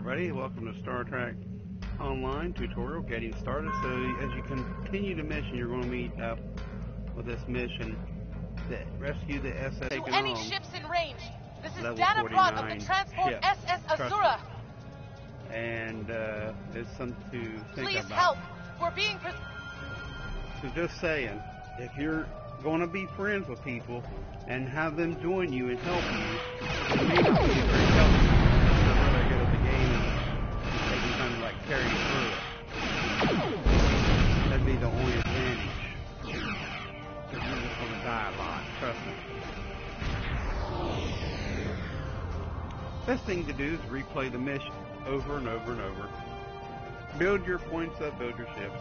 everybody, welcome to Star Trek Online tutorial getting started. So as you continue the mission, you're going to meet up with this mission that rescue the SS To any ships in range. This is level Dana Broad of 49 the transport ship. SS Azura. And there's something to think Please about. help. We're being So just saying, if you're going to be friends with people and have them join you and help you, it may not be very helpful. They're really good at the game and they can kind of like carry you through it. That'd be the only advantage. Because you're just going to die a lot, trust me. Best thing to do is replay the mission over and over and over. Build your points up, build your ships.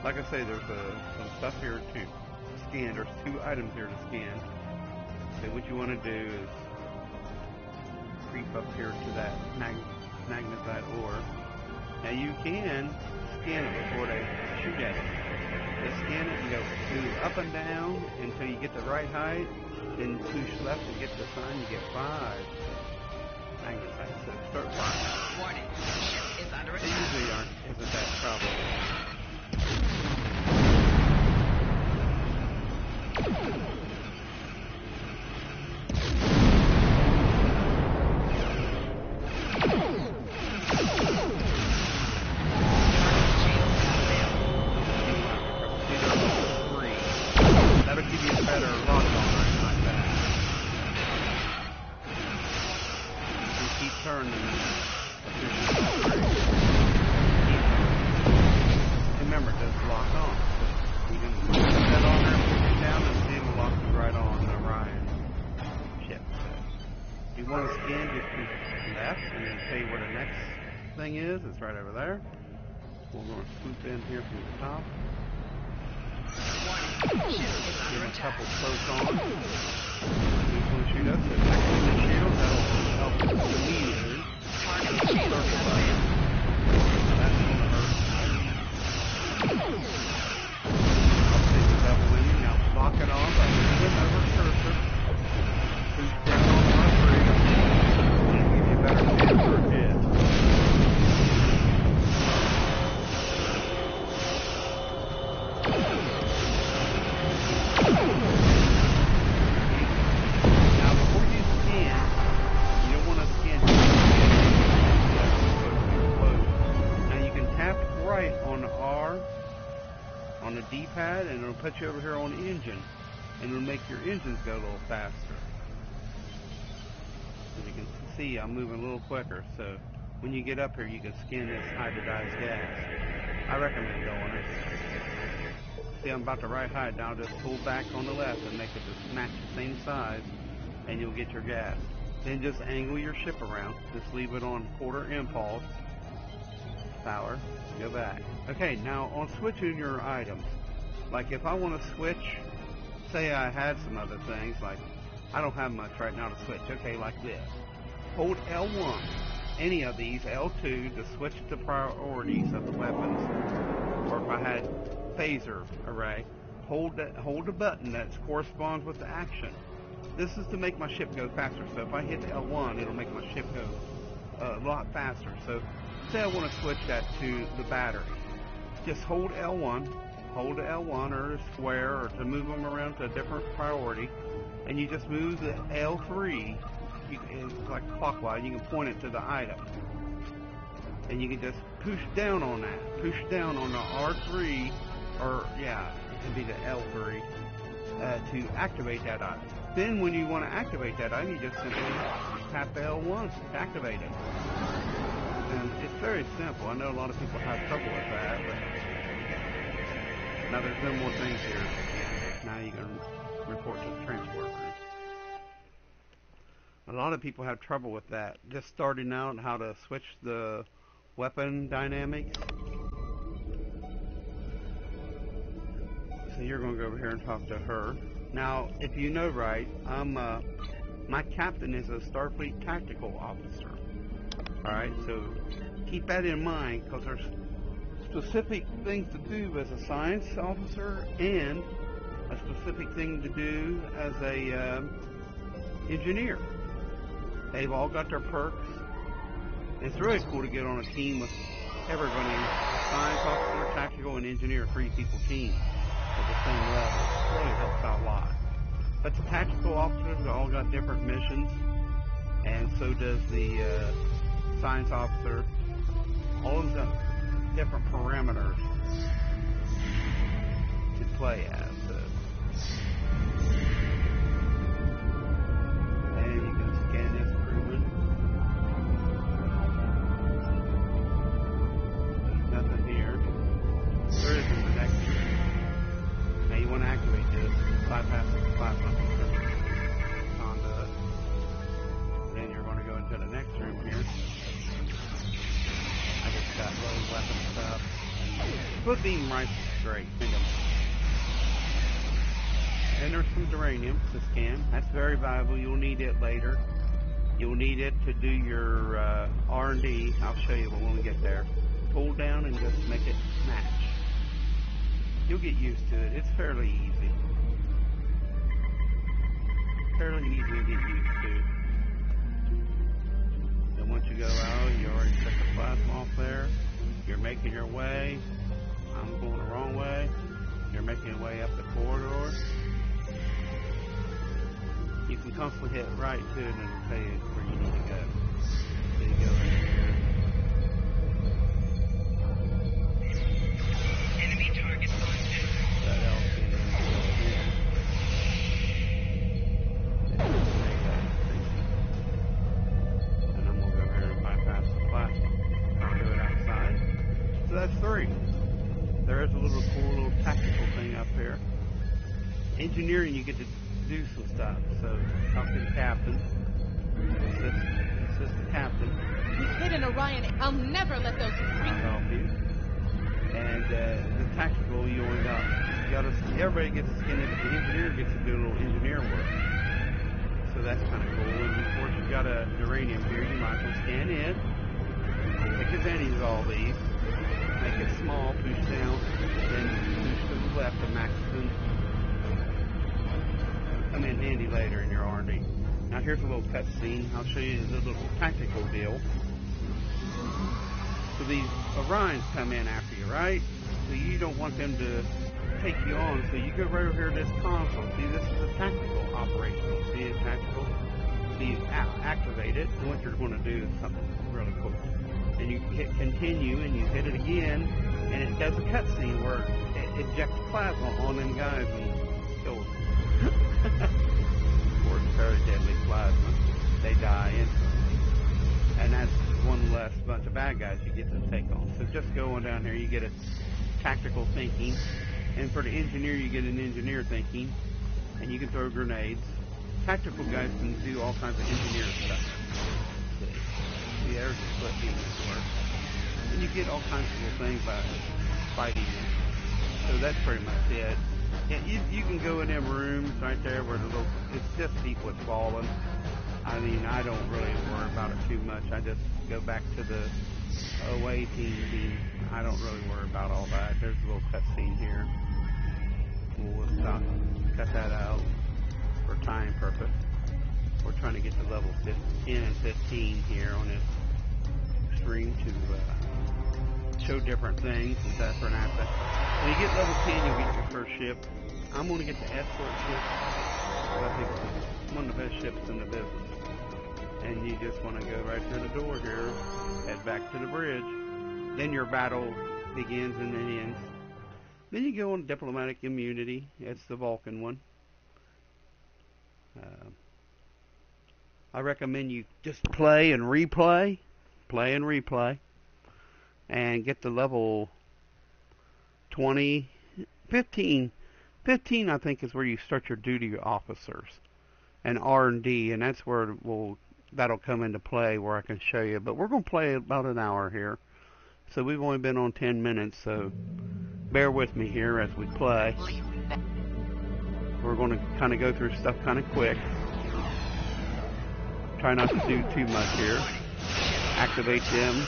Like I say, there's some stuff here to scan. There's 2 items here to scan. So what you want to do is creep up here to that magnetite ore. Now you can scan it before they shoot at it. Just scan it and go do up and down until you get the right height. Then push left to get the sign. You get 5 magnetite. So start firing. Warning. Ship is under They attack. usually isn't that problem. That'll give you a better lock on right like that. You keep turning. Remember, just lock on. You can put that on there, push it down, and see it'll lock you right on the Ryan ship. If you want to scan, just push left, and it'll tell you where the next thing is. It's right over there. We're going to swoop in here from the top. Warning. Ship is Give under a attack. couple protons. He's going to shoot us. So activate the shield. That'll help immediately. Target shield has failed. That's going to hurt. I'll take the double wing. Now lock it on by moving over cursor. Push down on R3. And give you a better chance for a hit. Now before you scan, you don't want to scan. Now you can tap right on the R on the D-pad and it'll put you over here on the engine and it'll make your engines go a little faster. As you can see, I'm moving a little quicker, so when you get up here you can scan this hybridized gas. I recommend doing it. See, I'm about the right height. Now just pull back on the left and make it just match the same size and you'll get your gas. Then just angle your ship around. Just leave it on quarter impulse. Power. Go back. Okay, now on switching your items. Like if I want to switch, say I had some other things, like I don't have much right now to switch. Okay, like this. Hold L1. Any of these, L2, to switch the priorities of the weapons. Or if I had phaser array, hold the button that corresponds with the action. This is to make my ship go faster. So if I hit L1, it'll make my ship go a lot faster. So say I want to switch that to the battery. Just hold L1, hold the L1 or square or to move them around to a different priority, and you just move the L3. It's like clockwise. You can point it to the item, and you can just push down on that. Push down on the R3, or yeah, it can be the L3 to activate that item. Then when you want to activate that item, you just simply tap L1 to activate it. And it's very simple. I know a lot of people have trouble with that, but now there's no more things here. Now you can report to the transport room. A lot of people have trouble with that. Just starting out how to switch the weapon dynamics. So you're going to go over here and talk to her. Now, if you know right, my captain is a Starfleet tactical officer. Alright, so keep that in mind because there's specific things to do as a science officer and a specific thing to do as a engineer. They've all got their perks It's really cool to get on a team with everybody, science officer, tactical, and engineer, 3 people team at the same level. It really helps out a lot. But the tactical officers have all got different missions, and so does the science officer. All of them got different parameters to play as. And you can scan this crewman. There's nothing here. There is in the next room. Now you want to activate this, bypass the plasma conduit. Then you're going to go into the next room here. I just got low weapon stuff. Split beam rifle is great. And there's some duranium to scan. That's very valuable. You'll need it later. You'll need it to do your R&D. I'll show you when we get there. Pull down and just make it match. You'll get used to it. It's fairly easy. Fairly easy to get used to. Then once you go out, you already set the plasma off there. You're making your way. I'm going the wrong way. You're making your way up the corridor. You can constantly hit right to it and it'll tell you where you need to go. So you go in here. Enemy target selected. That else in here. And I'm going to go here and bypass the plasma. I'll do it outside. So that's 3. There is a little cool little tactical thing up here. Engineering, you get to do some stuff. So talk to the captain. Assist the captain. He's hit an Orion. I'll never let those I'll help you. And the tactical, you only got everybody gets to skin it, but the engineer gets to do a little engineer work. So that's kind of cool. And of course, you've got a uranium here. You might as well scan in. Take advantage of all these. Make it small, push down, then push to the left to max them. Come in handy later in your R&D. Now here's a little cutscene. I'll show you the little tactical deal. So these Orions come in after you, right? So you don't want them to take you on. So you go right over here to this console. See, this is a tactical operational. See, it's tactical. So you activate it. And what you're going to do is something really cool. And you hit continue, and you hit it again, and it does a cutscene where it ejects plasma on them guys and kills them. Of course, very deadly plasma. They die instantly. And that's one less bunch of bad guys you get to take on. So just going down here, you get a tactical thinking, and for the engineer, you get an engineer thinking, and you can throw grenades. Tactical guys can do all kinds of engineer stuff. See, there's a split beam work. And you get all kinds of little things by fighting them. So that's pretty much it. Yeah, you can go in them rooms right there where it's just people that's falling. I mean, I don't really worry about it too much. I just go back to the OA team. I don't really worry about all that. There's a little cutscene here. We'll stop, cut that out for time purpose. We're trying to get to level 10 and 15 here on this stream to show different things and different assets. When you get level 10, you'll get your first ship. I'm going to get the escort ship. I think it's one of the best ships in the business. And you just want to go right through the door here, head back to the bridge. Then your battle begins and then ends. Then you go on diplomatic immunity. It's the Vulcan one. I recommend you just play and replay, and get to level 20, 15. 15, I think, is where you start your duty officers and R&D, and that's where that'll come into play, where I can show you. But we're going to play about an hour here, so we've only been on 10 minutes, so bear with me here as we play. We're going to kind of go through stuff kind of quick. Try not to do too much here. Activate them.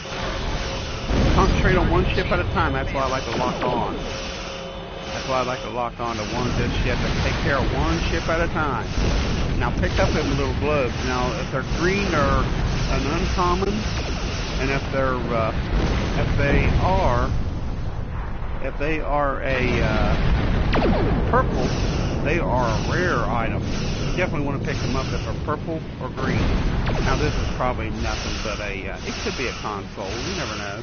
Concentrate on one ship at a time. That's why I like to lock on. That's why I like to lock on to one good ship and take care of one ship at a time. Now pick up them little globes. Now if they're green, they're an uncommon, And if they are a purple, they are a rare item. You definitely want to pick them up if they're purple or green. Now this is probably nothing but a, it could be a console, you never know.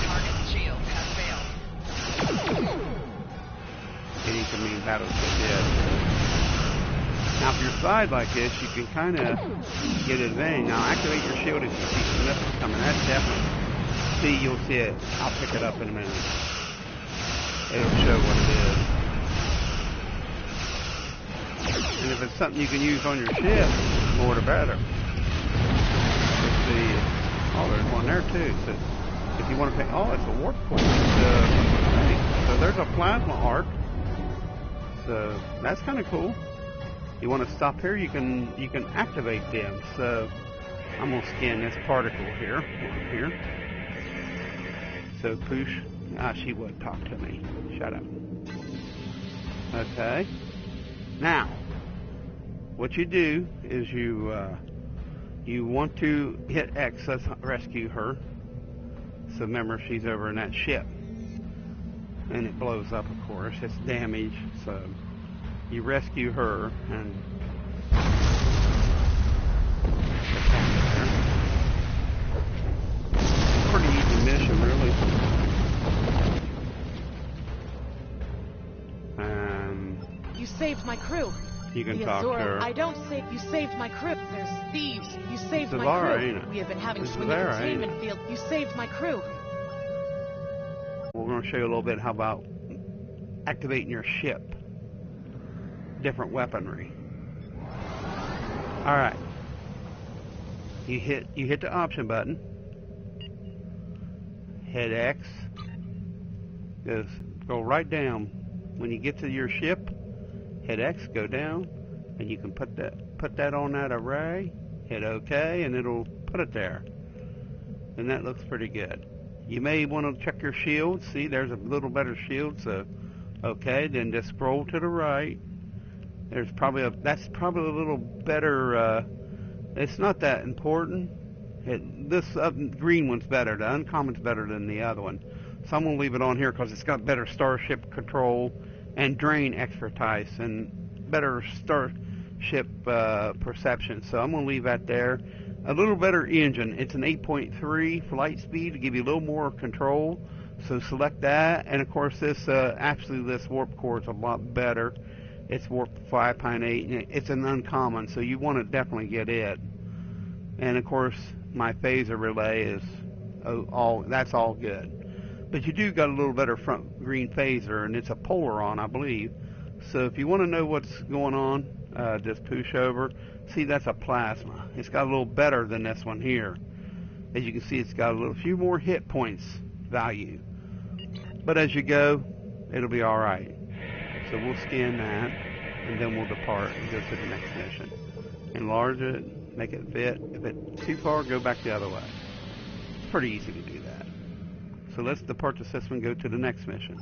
Target shield has failed. Any can mean battles dead. Now if you're side like this, you can kind of get advantage. Now activate your shield if you see some missiles coming. That's definitely, see, you'll see it. I'll pick it up in a minute. It'll show what it is. And if it's something you can use on your ship, more the better. Let's see. Oh, there's one there too. So if you want to pick, oh, it's a warp core. So there's a plasma arc. So that's kind of cool. You want to stop here, you can activate them. So I'm gonna scan this particle here. So push. She would talk to me. Shut up. Okay. Now, what you do is you want to hit X. Let's rescue her. So remember, she's over in that ship, and it blows up. Of course, it's damaged. So you rescue her and pretty easy mission, really. You saved my crew. You can the talk to Azora, her. I don't save. You saved my crew. There's thieves. You saved my Zavara, crew. ain't it? We have been having It's swinging Zavara, ain't containment field. You saved my crew. We're going to show you a little bit how about activating your ship. Different weaponry. All right. You hit the option button. Hit X. Just go right down. When you get to your ship, hit X, go down, and you can put that on that array. Hit OK, and it'll put it there. And that looks pretty good. You may want to check your shield. See, there's a little better shield. So, okay, then just scroll to the right. There's probably that's probably a little better. It's not that important. This green one's better. The uncommon's better than the other one. So I'm going to leave it on here because it's got better starship control and drain expertise and better starship perception. So I'm going to leave that there. A little better engine. It's an 8.3 flight speed to give you a little more control. So select that. And of course this actually this warp core is a lot better. It's warp 5.8. It's an uncommon, so you want to definitely get it. And of course my phaser relay is that's all good. But you do got a little better front green phaser, and it's a Polaron, I believe. So if you want to know what's going on, just push over. See, that's a plasma. It's got a little better than this one here. As you can see, it's got a few more hit points value. But as you go, it'll be all right. So we'll scan that, and then we'll depart and go to the next mission. Enlarge it, make it fit. If it's too far, go back the other way. It's pretty easy to do that. So let's depart the system and go to the next mission.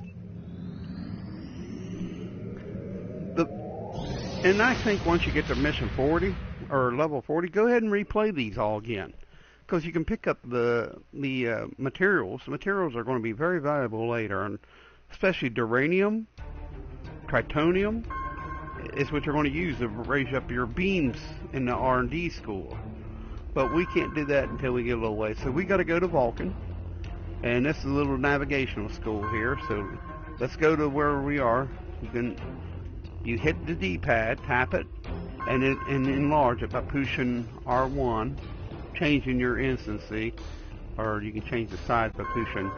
And I think once you get to mission 40 or level 40, go ahead and replay these all again, because you can pick up the materials. The materials are going to be very valuable later, and especially duranium, tritonium is what you're going to use to raise up your beams in the R&D school. But we can't do that until we get a little way. So we got to go to Vulcan. And this is a little navigational school here, so let's go to where we are. You hit the D-pad, tap it, and enlarge it by pushing R1, changing your instancy, or you can change the size by pushing.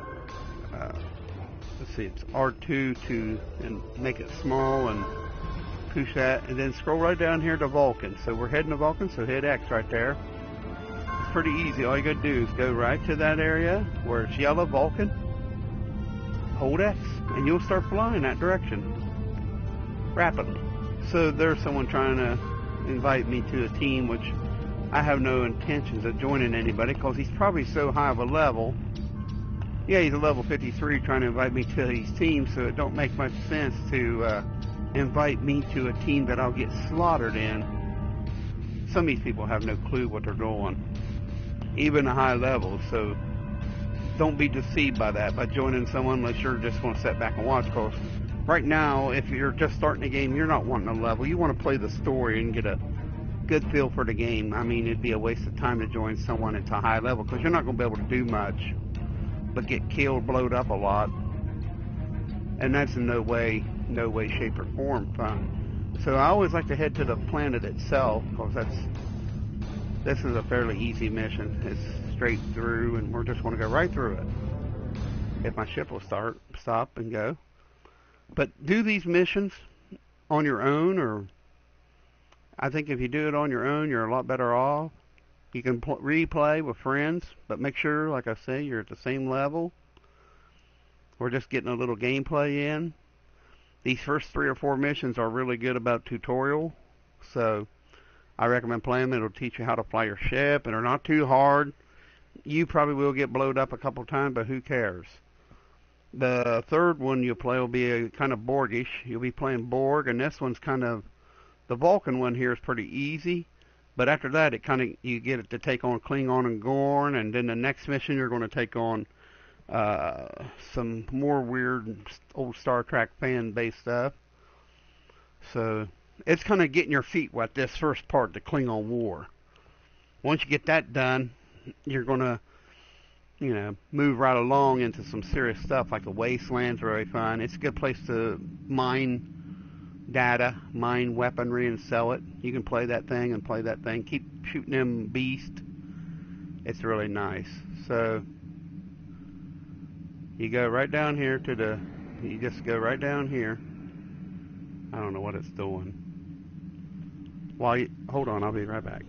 Let's see, it's R2 and make it small and push that, and then scroll right down here to Vulcan. So we're heading to Vulcan, so hit X right there. Pretty easy. All you gotta do is go right to that area where it's yellow Vulcan, hold X, and you'll start flying that direction rapidly. So there's someone trying to invite me to a team, which I have no intentions of joining anybody because he's probably so high of a level. Yeah, he's a level 53 trying to invite me to his team, so it don't make much sense to invite me to a team that I'll get slaughtered in. Some of these people have no clue what they're doing. even a high level. So don't be deceived by that, by joining someone unless you're just going to sit back and watch. Because right now, if you're just starting a game, you're not wanting a level. You want to play the story and get a good feel for the game. I mean, it'd be a waste of time to join someone at a high level because you're not going to be able to do much but get killed, blowed up a lot. And that's in no way, shape, or form fun. So I always like to head to the planet itself because this is a fairly easy mission. It's straight through, and we're just going to go right through it. If my ship will stop and go. But do these missions on your own, or I think if you do it on your own, you're a lot better off. You can replay with friends, but make sure, like I say, you're at the same level. We're just getting a little gameplay in. These first 3 or 4 missions are really good about tutorial, so I recommend playing them. It'll teach you how to fly your ship, and they're not too hard. You probably will get blowed up a couple times, but who cares? The third one you'll play will be a kind of Borgish. You'll be playing Borg, and this one's kind of, the Vulcan one here is pretty easy, but after that it kind of, you get it to take on Klingon and Gorn, and then the next mission you're going to take on some more weird old Star Trek fan-based stuff. So it's kind of getting your feet wet, this first part, the Klingon War. Once you get that done, you're going to, you know, move right along into some serious stuff, like the Wasteland's really fun. It's a good place to mine data, mine weaponry, and sell it. You can play that thing and play that thing. Keep shooting them beasts. It's really nice. So you go right down here to the, you just go right down here. I don't know what it's doing. While you, hold on, I'll be right back.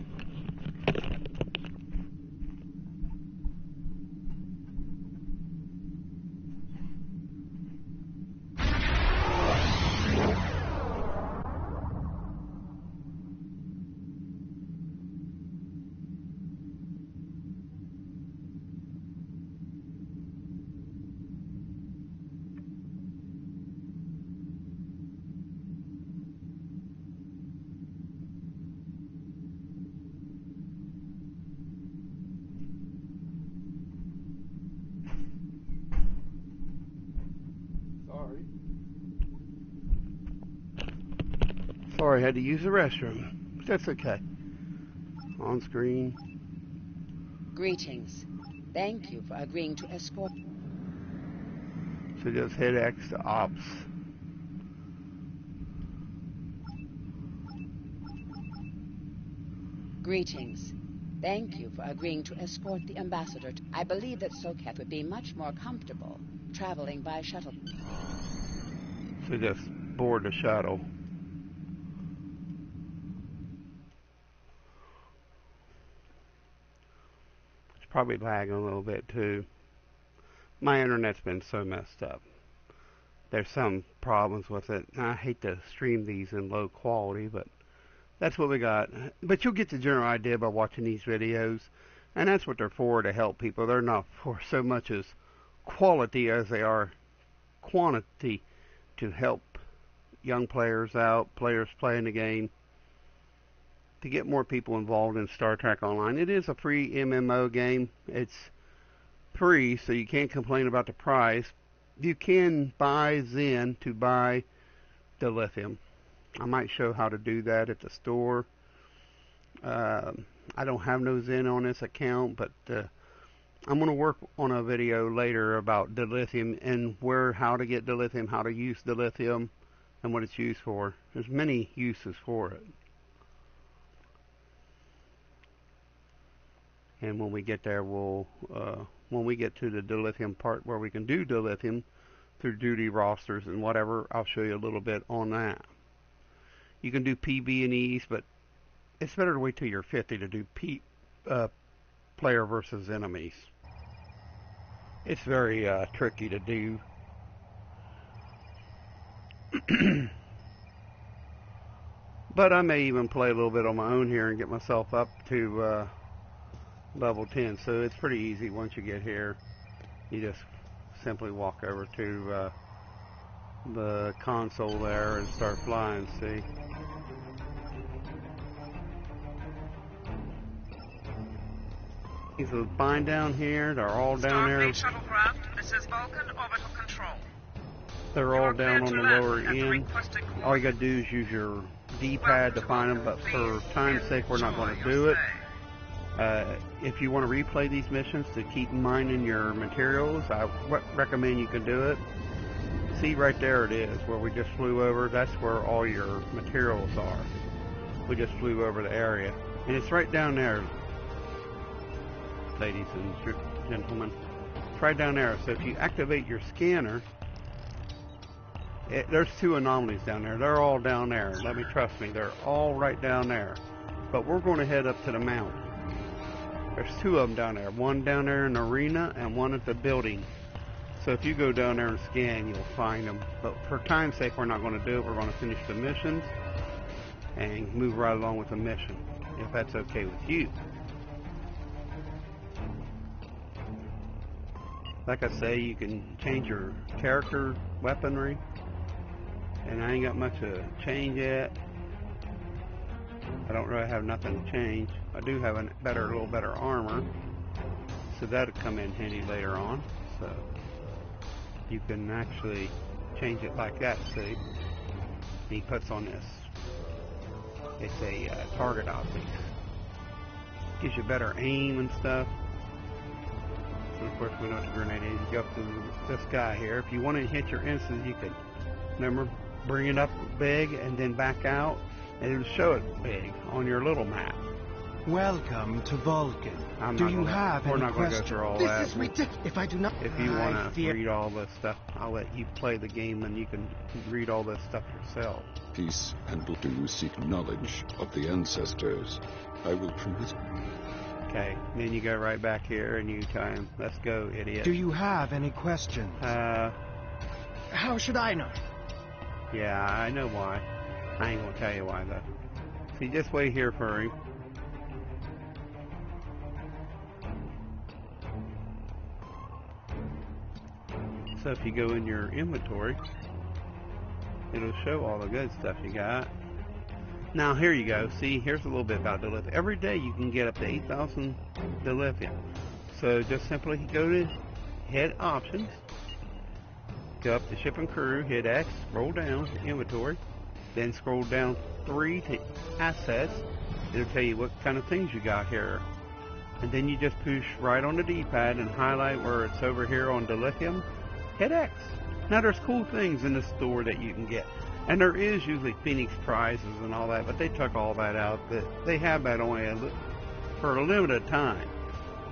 Sorry, I had to use the restroom. That's okay. On screen. Greetings. Thank you for agreeing to escort. So just hit X to ops. Greetings. Thank you for agreeing to escort the ambassador. I believe that Soket would be much more comfortable traveling by shuttle. So just board the shuttle. Probably lagging a little bit too. My internet's been so messed up. There's some problems with it. I hate to stream these in low quality, but that's what we got. But you'll get the general idea by watching these videos, and that's what they're for, to help people. They're not for so much as quality as they are quantity, to help young players out, players playing the game, to get more people involved in Star Trek Online. It is a free MMO game. It's free, so you can't complain about the price. You can buy Zen to buy dilithium. I might show how to do that at the store. I don't have no Zen on this account, but I'm going to work on a video later about dilithium and how to get dilithium, how to use dilithium, and what it's used for. There's many uses for it. And when we get there, when we get to the dilithium part where we can do dilithium through duty rosters and whatever, I'll show you a little bit on that. You can do PB&Es, but it's better to wait till you're 50 to do player versus enemies. It's very tricky to do. But I may even play a little bit on my own here and get myself up to level 10, so it's pretty easy. Once you get here, you just simply walk over to the console there and start flying. See, These are fine down here. They're all down there. Starfleet shuttlecraft, this is Vulcan Orbital Control. They're all down on the lower end. All you gotta do is use your D-pad to find them, but for time's sake, we're not going to do it. If you want to replay these missions to keep in mind in your materials, I recommend you can do it. See, right there it is, where we just flew over. That's where all your materials are. We just flew over the area. And it's right down there, ladies and gentlemen. It's right down there. So if you activate your scanner, there's two anomalies down there. They're all down there. Trust me, they're all right down there. But we're going to head up to the mountain. There's two of them down there. One down there in the arena and one at the building. So if you go down there and scan, you'll find them. But for time's sake, we're not going to do it. We're going to finish the missions and move right along with the mission, if that's okay with you. Like I say, you can change your character weaponry. And I ain't got much to change yet. I don't really have nothing to change. I do have a little better armor, so that'll come in handy later on. So you can actually change it like that. See, he puts on this. It's a target optics. Gives you better aim and stuff. And of course, we know what the grenade is. You go up to this guy here. If you want to hit your instance, you could remember. Bring it up big and then back out, and it'll show it big on your little map. Welcome to Vulcan. We're Do you have any not going to go questions? through all This that. is ridiculous. If I do not, If you want to read all this stuff, I'll let you play the game, and you can read all this stuff yourself. Peace and do seek knowledge of the ancestors. I will permit. Okay, then you go right back here, and you tell him, "Let's go, idiot." Do you have any questions? How should I know? Yeah, I know why. I ain't gonna tell you why though. See, just wait here for him. So if you go in your inventory, it'll show all the good stuff you got. Now here you go. See, here's a little bit about dilithium. Every day you can get up to 8,000 dilithium. So just simply go to head options. Go up to ship and crew, hit X, scroll down to inventory, then scroll down 3 to assets. It'll tell you what kind of things you got here. And then you just push right on the D-pad and highlight where it's over here on dilithium. Hit X. Now there's cool things in the store that you can get. And there is usually Phoenix prizes and all that, but they took all that out. They have that only for a limited time.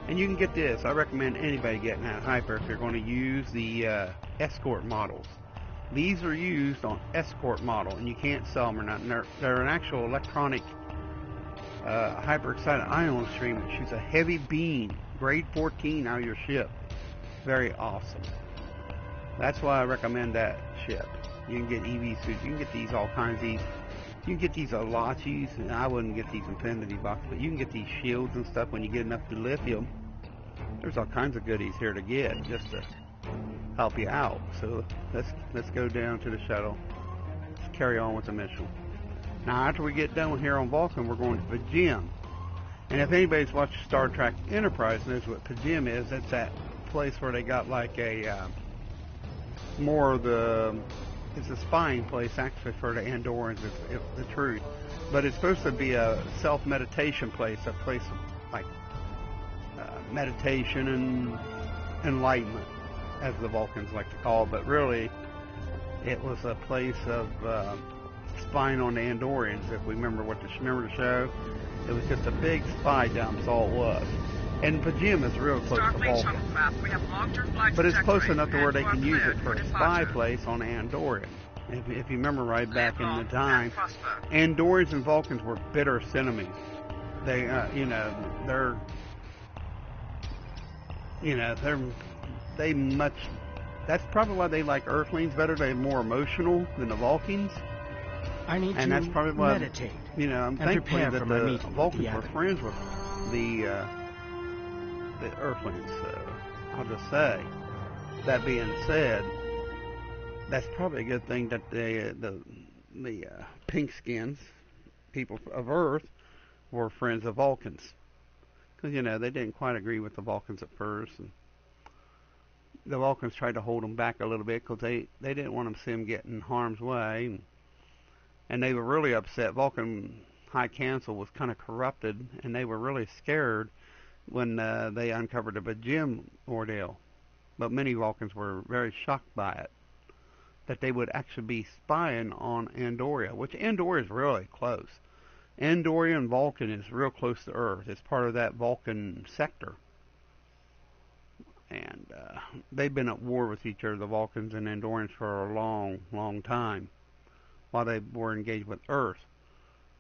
And you can get this. I recommend anybody getting that hyper if you're going to use the escort models. These are used on escort model, and you can't sell them or nothing. They're an actual electronic hyper-excited ion stream that shoots a heavy beam, grade 14, out of your ship. Very awesome. That's why I recommend that ship. You can get EV suits. You can get these all kinds of these. You can get these Alachis, and I wouldn't get these Infinity boxes, but you can get these shields and stuff when you get enough dilithium. There's all kinds of goodies here to get just to help you out. So let's go down to the shuttle. Let's carry on with the mission. Now after we get done here on Vulcan, we're going to Pajim. And if anybody's watched Star Trek Enterprise knows what Pajim is, it's that place where they got like a more of the... It's a spying place, actually, for the Andorans, if the truth. But it's supposed to be a self-meditation place, a place of, like, meditation and enlightenment, as the Vulcans like to call it. But really, it was a place of spying on the Andorians, if we remember the show. It was just a big spy dump, that's all it was. And Pajim is real close to Vulcan. But it's close enough to where they can use it for a spy place on Andorian. If you remember right back in the time, Andorians and Vulcans were bitter enemies. They, that's probably why they like Earthlings better. They're more emotional than the Vulcans. I need and to that's probably why, meditate. I'm thankful that the Vulcans were Abbot. friends with the Earthlings. So I'll just say, that being said, that's probably a good thing that the pink skins, people of Earth, were friends of Vulcans. You know, they didn't quite agree with the Vulcans at first, and the Vulcans tried to hold them back a little bit because they didn't want them to see them get in harm's way, and they were really upset. Vulcan High Council was kind of corrupted, and they were really scared when they uncovered the Bajim ordeal. But many Vulcans were very shocked by it, that they would actually be spying on Andoria, which Andoria is really close. Andoria and Vulcan is real close to Earth. It's part of that Vulcan sector. And they've been at war with each other, the Vulcans and Andorians, for a long, long time while they were engaged with Earth.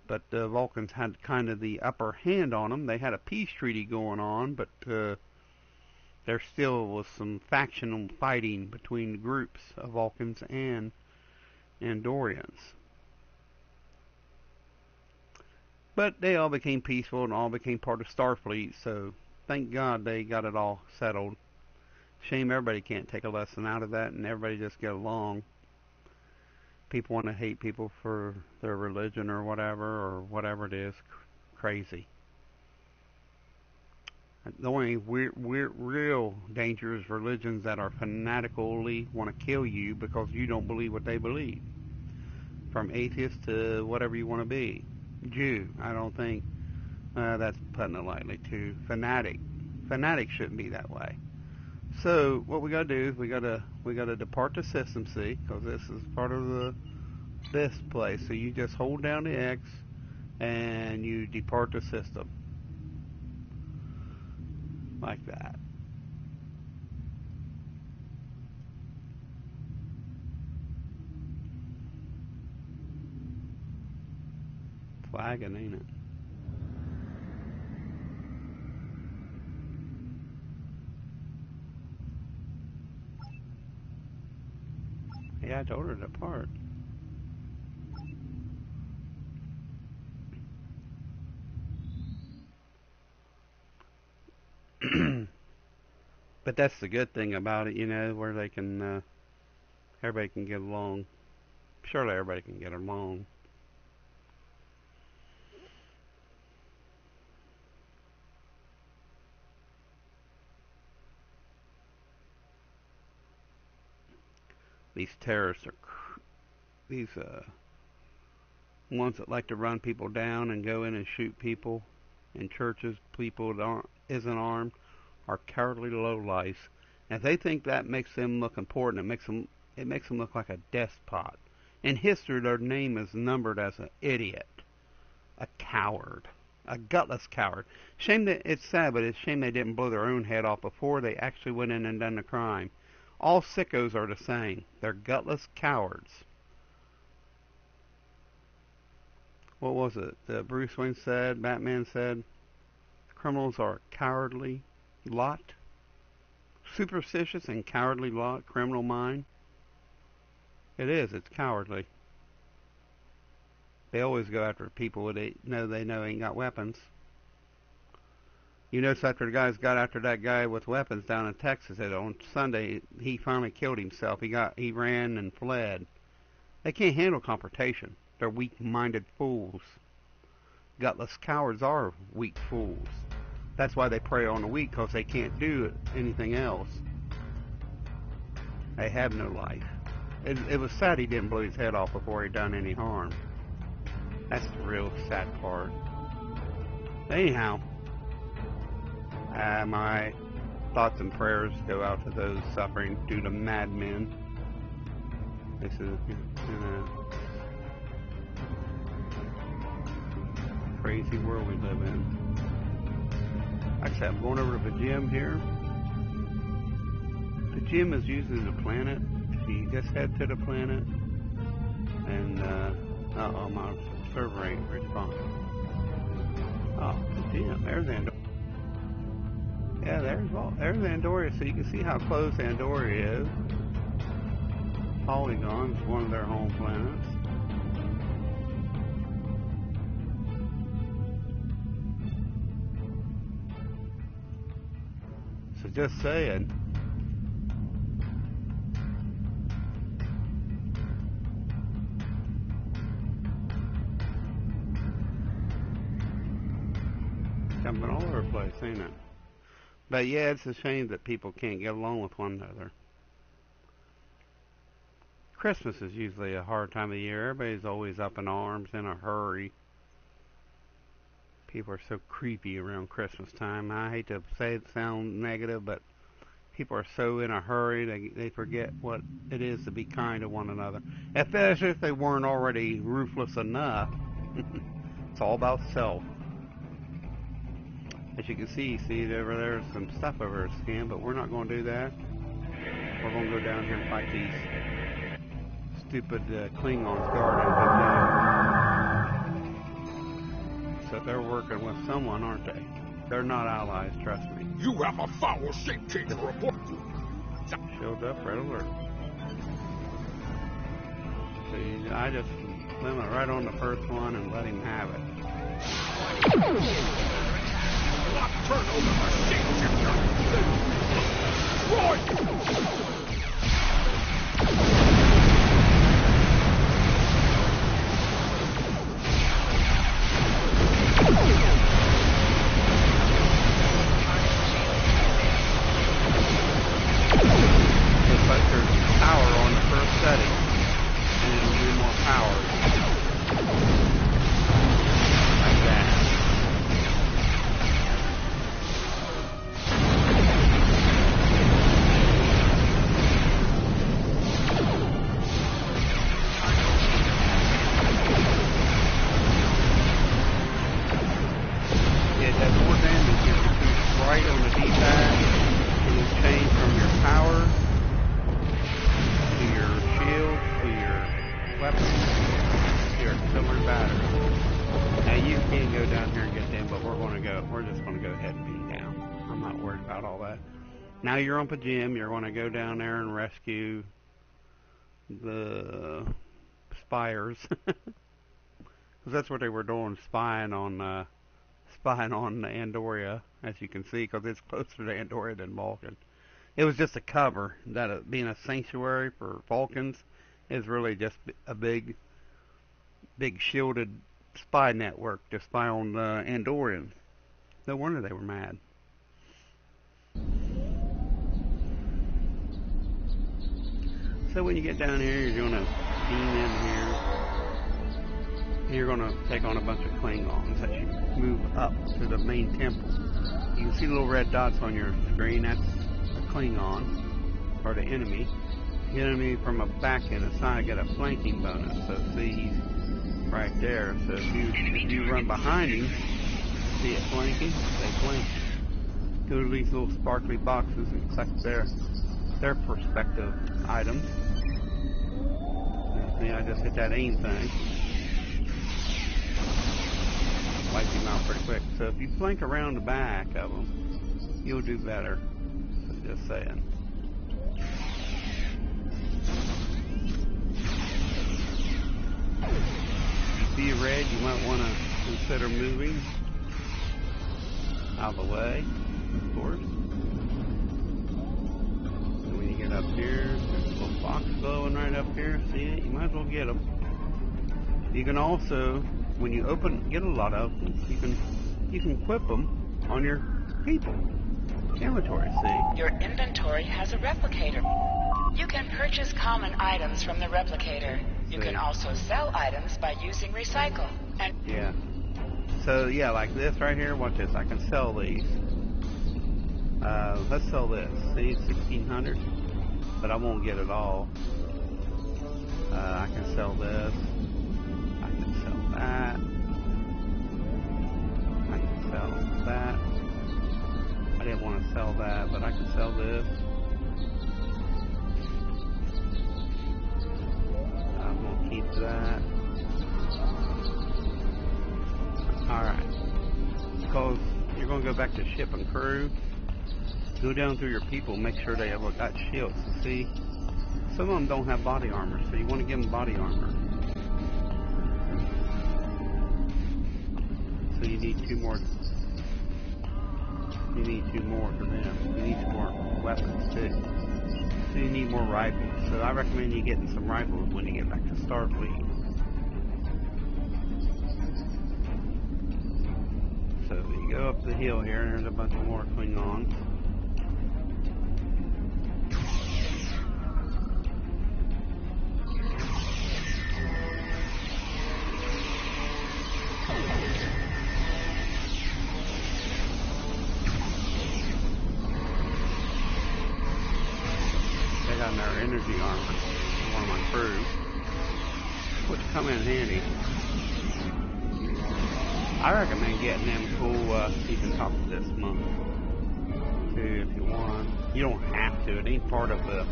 But the Vulcans had kind of the upper hand on them. They had a peace treaty going on, but there still was some factional fighting between the groups of Vulcans and Andorians. But they all became peaceful and all became part of Starfleet, so thank God they got it all settled. Shame everybody can't take a lesson out of that and everybody just get along. People want to hate people for their religion or whatever it is. Crazy. The only real danger is religions that are fanatically want to kill you because you don't believe what they believe. From atheist to whatever you want to be. Jew, I don't think that's putting it lightly. To fanatic. Fanatics shouldn't be that way. So what we gotta do is we gotta depart the system, see, because this is part of this place. So you just hold down the X and you depart the system. Like that. Flagging, ain't it? Yeah, I told her to depart. But that's the good thing about it, you know, where they can, everybody can get along. Surely everybody can get along. These terrorists are, these ones that like to run people down and go in and shoot people in churches, people that isn't armed, are cowardly lowlifes. And if they think that makes them look important, it makes them look like a despot. In history, their name is numbered as an idiot, a coward, a gutless coward. Shame that it's sad, but it's a shame they didn't blow their own head off before they actually went in and done the crime. All sickos are the same. They're gutless cowards. What was it? Bruce Wayne said, Batman said, criminals are a cowardly lot. Superstitious and cowardly lot, criminal mind. It is, it's cowardly. They always go after people they know ain't got weapons. You notice after the guys got after that guy with weapons down in Texas, that on Sunday he finally killed himself. He ran and fled. They can't handle confrontation. They're weak-minded fools. Gutless cowards are weak fools. That's why they prey on the weak, because they can't do anything else. They have no life. It was sad he didn't blow his head off before he done any harm. That's the real sad part. Anyhow, my thoughts and prayers go out to those suffering due to madmen. This is crazy world we live in. Like I said, I'm going over to the gym here. The gym is usually the planet. If you just head to the planet, and my server ain't responding. Oh, the gym. There's Andoria. Yeah, there's Andoria. So you can see how close Andoria is. Polygon is one of their home planets. So just saying. Jumping all over the place, ain't it? But yeah, it's a shame that people can't get along with one another. Christmas is usually a hard time of year. Everybody's always up in arms, in a hurry. People are so creepy around Christmas time. I hate to say it, sound negative, but people are so in a hurry, they forget what it is to be kind to one another. Especially if they weren't already ruthless enough. It's all about self. As you can see over there's some stuff over her skin, but we're not going to do that. We're going to go down here and fight these stupid Klingons guarding the So they're working with someone, aren't they? They're not allies, trust me. You have a foul shape change report. Shield up, red alert. See, I just limit right on the first one and let him have it. Not turn over my shape Looks like there's power on the first setting, and it'll do more power. Like that. Yeah, it does more damage if you push right on the D-pad. It'll change from your power to your shield to your weapon to your auxiliary battery. Now you can go down here and get them, but we're just gonna go ahead and beat them down. I'm not worried about all that. Now you're on Pajim, you're gonna go down there and rescue the spires. Because that's what they were doing, spying on Andoria, as you can see, because it's closer to Andoria than Vulcan. It was just a cover. That being a sanctuary for Vulcans is really just a big shielded spy network to spy on the Andorians. No wonder they were mad. So when you get down here, you're going to beam in here. You're going to take on a bunch of Klingons as you move up to the main temple. You can see little red dots on your screen. That's a Klingon, or the enemy. The enemy from a back and a side get a flanking bonus. So see, he's right there. So if you run behind him, see it flanking, they flank. Go to these little sparkly boxes and collect their perspective items. See, I just hit that aim thing. Wipe him out pretty quick. So if you flank around the back of them, you'll do better. So just saying. If you see red, you might want to consider moving out of the way, of course. And when you get up here, there's a little box glowing right up here. See it? You might as well get them. You can also, when you get a lot of them, you can equip them on your people. Inventory, see? Your inventory has a replicator. You can purchase common items from the replicator. You can also sell items by using recycle. And yeah. So yeah, like this right here. Watch this. I can sell these. Let's sell this. See, it's 1,600, but I won't get it all. I can sell this. I can sell that. I can sell that. I didn't want to sell that, but I can sell this. I'm going to keep that. Alright. Because you're going to go back to ship and crew. Go down through your people, make sure they have got shields. See, some of them don't have body armor, so you want to give them body armor. So you need two more. You need two more for them. You need some more weapons too. So you need more rifles. So I recommend you getting some rifles when you get back to Starfleet. So you go up the hill here, and there's a bunch more Klingons. They got their energy armor for one of my crew, which come in handy. I recommend getting them cool season tops this month too, if you want. You don't have to. It ain't part of the.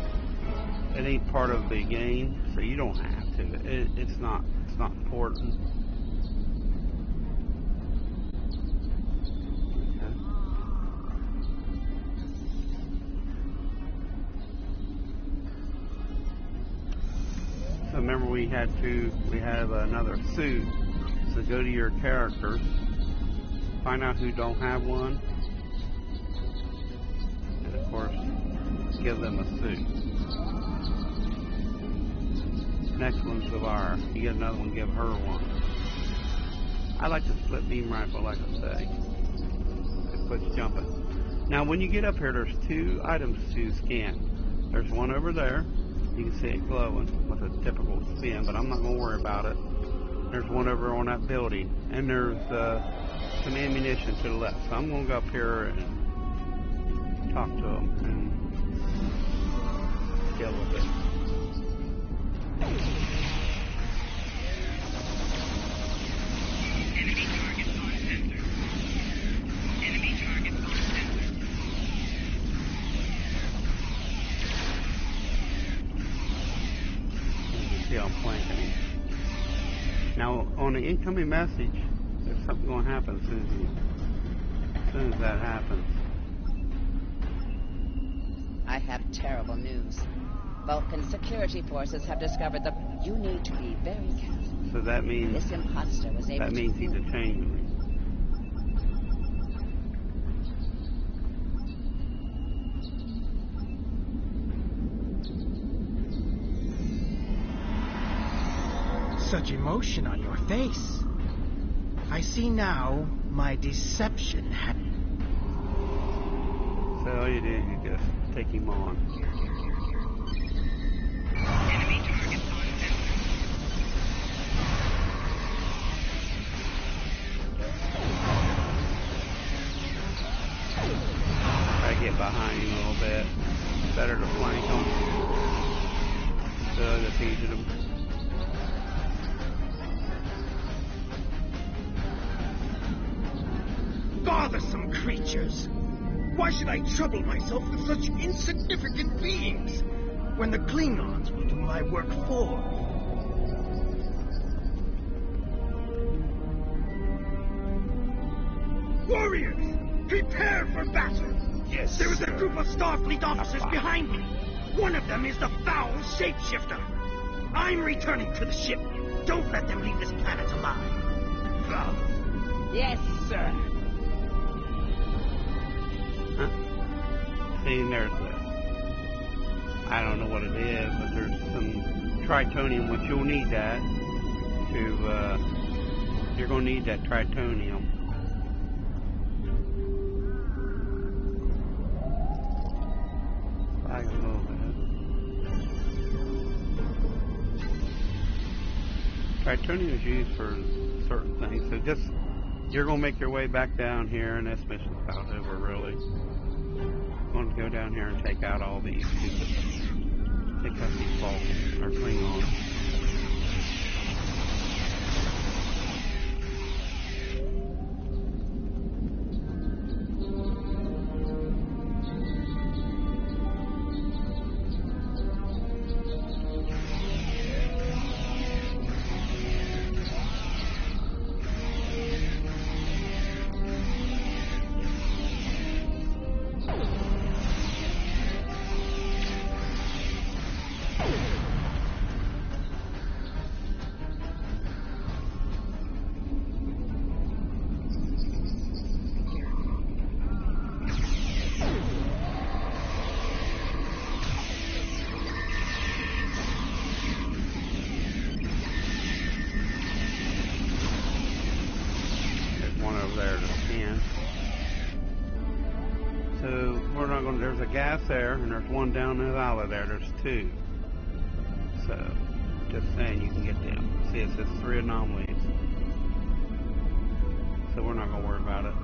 It ain't part of the game, so you don't have to. It's not. It's not important. So remember, we have another suit. So go to your characters, find out who don't have one, and of course, give them a suit. Next one's Savara. You get another one, give her one. I like the split beam rifle, like I say. It puts jumping. Now, when you get up here, there's 2 items to scan. There's one over there. You can see it glowing with a typical spin, but I'm not going to worry about it. There's one over on that building, and there's some ammunition to the left. So I'm going to go up here and talk to them and deal with it. Enemy target on center. Enemy target on center. You can see I'm flanking him. Now, on the incoming message, there's something going to happen as soon as that happens. I have terrible news. Vulcan security forces have discovered that you need to be very careful. So that means This imposter was able that means he's a changeling. Such emotion on your face. I see now my deception had. So all you do is you just take him on. Enemy target on center. Try to get behind him a little bit. Better to flank him. So defeated him. Bothersome creatures! Why should I trouble myself with such insignificant beings when the Klingons will do my work for me? Warriors, prepare for battle! Yes, There is a sir. group of Starfleet officers behind me. One of them is the foul shapeshifter. I'm returning to the ship. Don't let them leave this planet alive. Follow. Yes, sir. Huh? See, there's I don't know what it is, but there's some tritonium, which you'll need that to, you're going to need that tritonium. Back a little bit. Tritonium is used for certain things, so just, you're going to make your way back down here, and this mission's about over, really. Going to go down here and take out all these stupid, take out these Vulcans, or Klingons. going. There's a gas there, and there's one down in the valley there. There's two. So, just saying, you can get them. See, it says 3 anomalies. So we're not going to worry about it.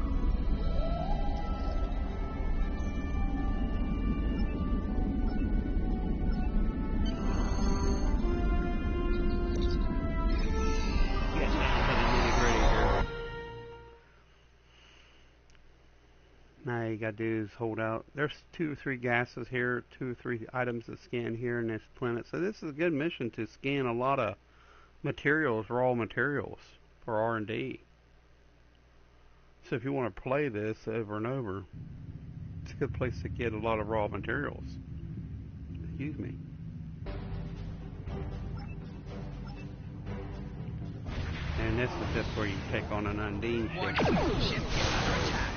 Now you gotta do is hold out. There's 2 or 3 gases here, 2 or 3 items to scan here in this planet. So this is a good mission to scan a lot of materials, raw materials for R&D. So if you want to play this over and over, it's a good place to get a lot of raw materials. Excuse me. And this is just where you take on an Undine ship. Ship is under attack.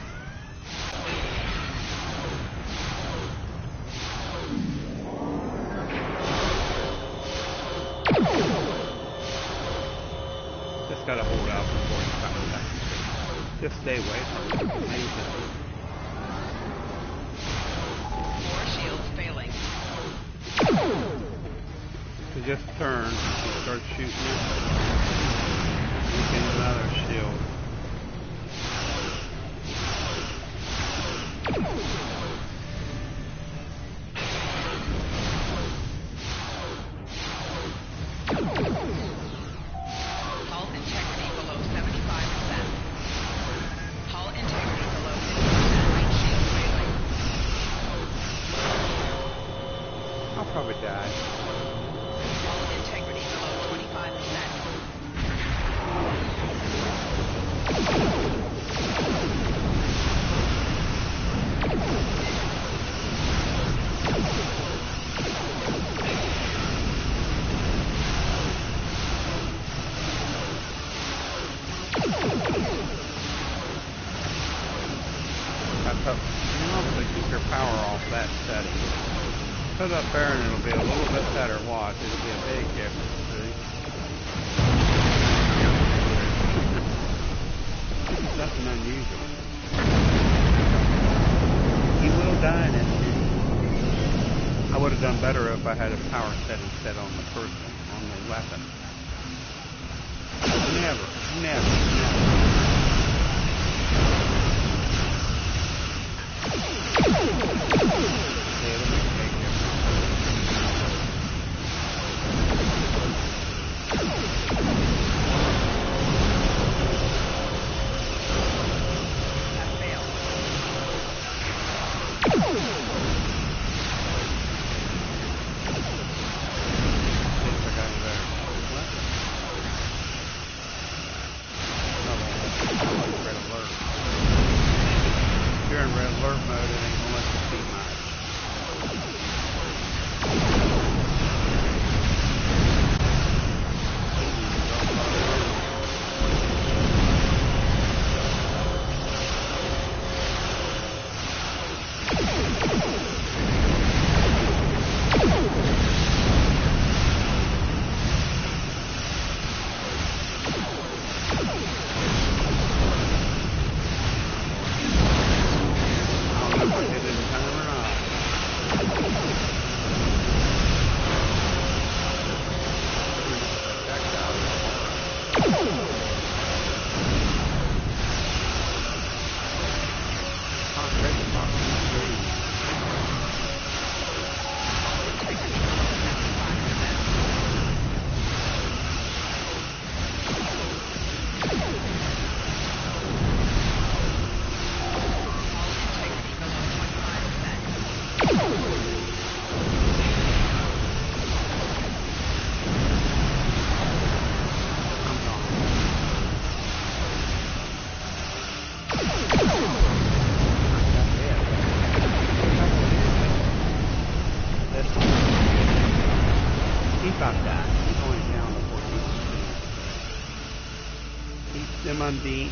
Just gotta hold out before you come back. Just stay away from it. Amazing. 4 shields failing. So just turn and start shooting it. You get another shield. Hull integrity below 75%. Hull integrity below 50%. Right shield failing. I'll probably die. Hull integrity below keep your power off that setting. Put it up there and it'll be a little bit better. Watch, it'll be a big difference. See? Nothing unusual. You will die in it. I would have done better if I had a power setting set on the person, on the weapon. Never.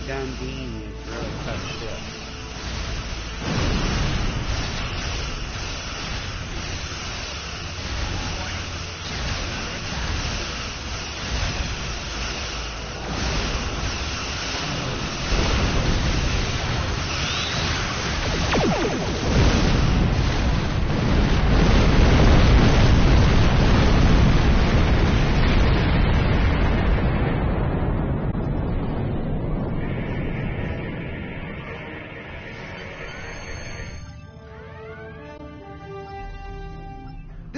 Undine is really tough shit.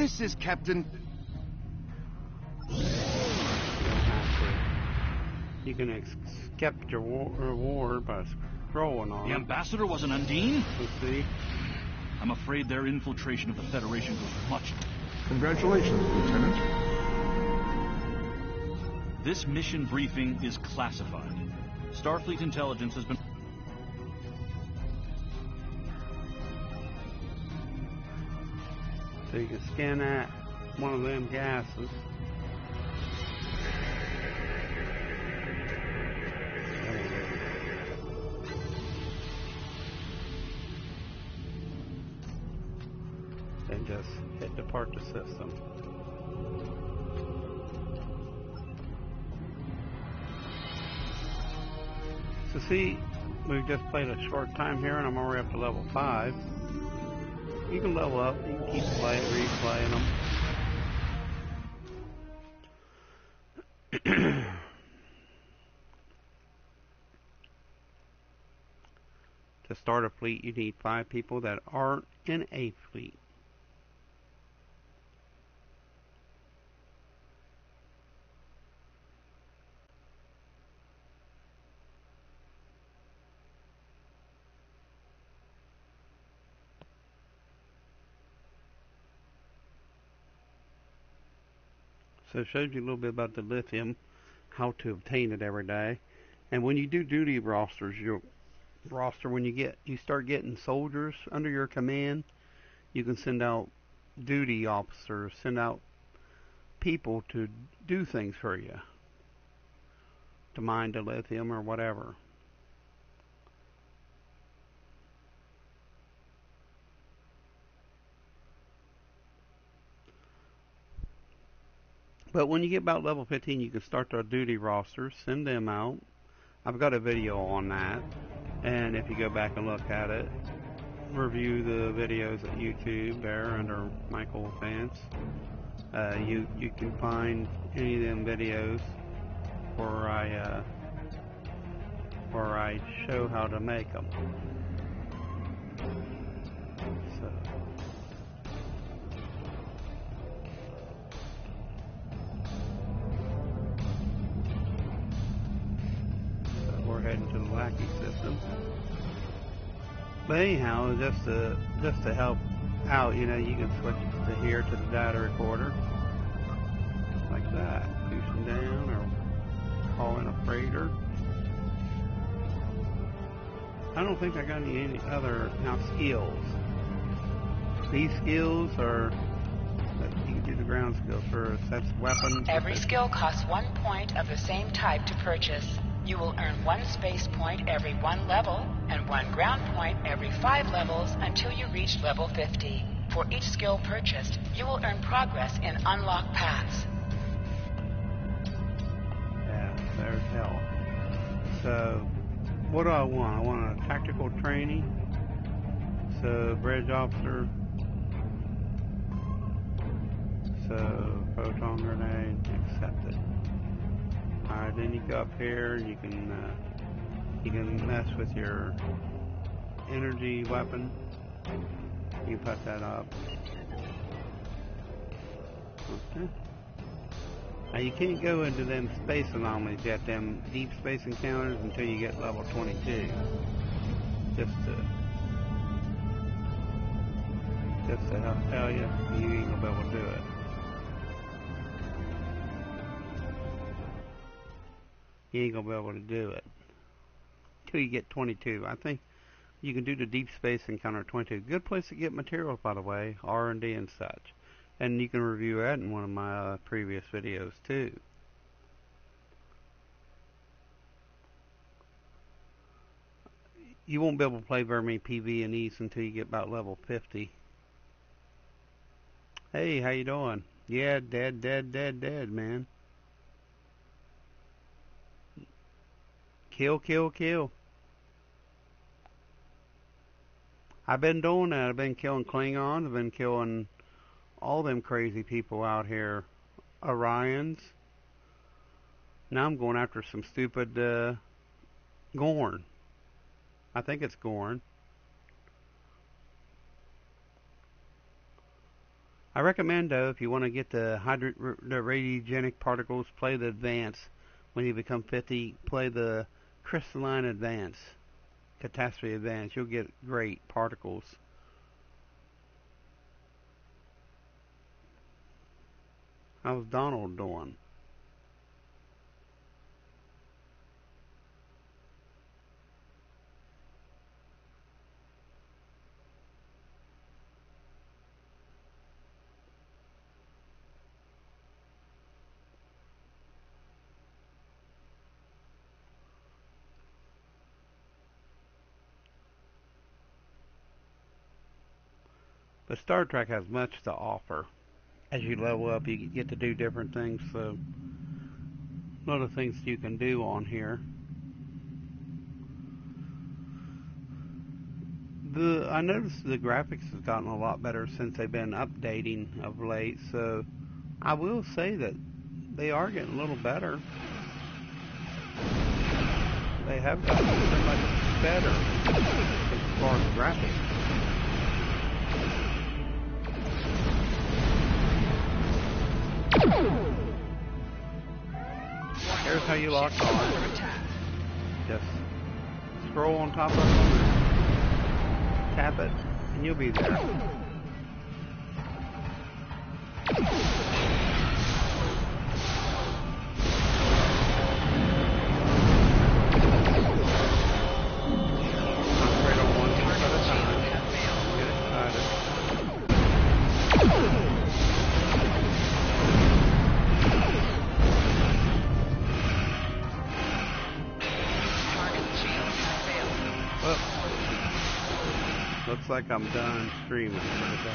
This is Captain... You can accept your reward by scrolling on The it. ambassador was an Undine? Let's see. I'm afraid their infiltration of the Federation goes much. Congratulations, Lieutenant. This mission briefing is classified. Starfleet intelligence has been... So you can scan that one of them gases. And just hit depart the system. So see, we've just played a short time here and I'm already up to level 5. You can level up, you can keep replaying them. To start a fleet, you need 5 people that aren't in a fleet. So it shows you a little bit about the lithium, how to obtain it every day. And when you do duty rosters, your roster, when you start getting soldiers under your command, you can send out duty officers, send out people to do things for you, to mine the lithium or whatever. But when you get about level 15, you can start the duty rosters, send them out. I've got a video on that, and if you go back and look at it, review the videos at YouTube there under Michael Vance. You can find any of them videos where I show how to make them. So we're heading to the Lackey system. But anyhow, just to help out, you know, you can switch to here to the data recorder, like that, pushing down or call in a freighter. I don't think I got any other now skills. These skills are, you can do the ground skills first. That's weapons. Every skill costs 1 point of the same type to purchase. You will earn 1 space point every 1 level and 1 ground point every 5 levels until you reach level 50. For each skill purchased, you will earn progress in unlocked paths. Yeah, there's hell. So, what do I want? I want a tactical training. So, bridge officer. So, photon grenade, accepted. Alright, then you go up here and you can mess with your energy weapon. You put that up. Okay. Now you can't go into them space anomalies yet, them deep space encounters, until you get level 22. Just to help tell you, you ain't gonna be able to do it. You ain't gonna be able to do it till you get 22. I think you can do the deep space encounter 22. Good place to get materials, by the way, R&D and such. And you can review that in one of my previous videos too. You won't be able to play very many PV&Es until you get about level 50. Hey, how you doing? Yeah, dead, man. Kill, kill, kill. I've been doing that. I've been killing Klingons. I've been killing all them crazy people out here. Orions. Now I'm going after some stupid Gorn. I think it's Gorn. I recommend, though, if you want to get the radiogenic particles, play the advance. When you become 50, play the crystalline advance, catastrophe advance. You'll get great particles. How's Donald doing? But Star Trek has much to offer. As you level up, you get to do different things. So, a lot of things you can do on here. I noticed the graphics has gotten a lot better since they've been updating of late. So, I will say that they are getting a little better. They have gotten so much better as far as graphics. Here's how you lock on. Just scroll on top of them, tap it, and you'll be there. Concentrate on one thing at a time. Get excited. Looks like I'm done streaming for the day.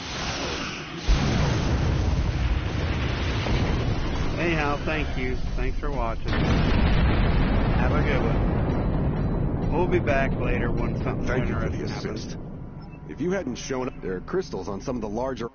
Anyhow, thank you. Thanks for watching. Have a good one. We'll be back later when something interesting happens. If you hadn't shown up, there are crystals on some of the larger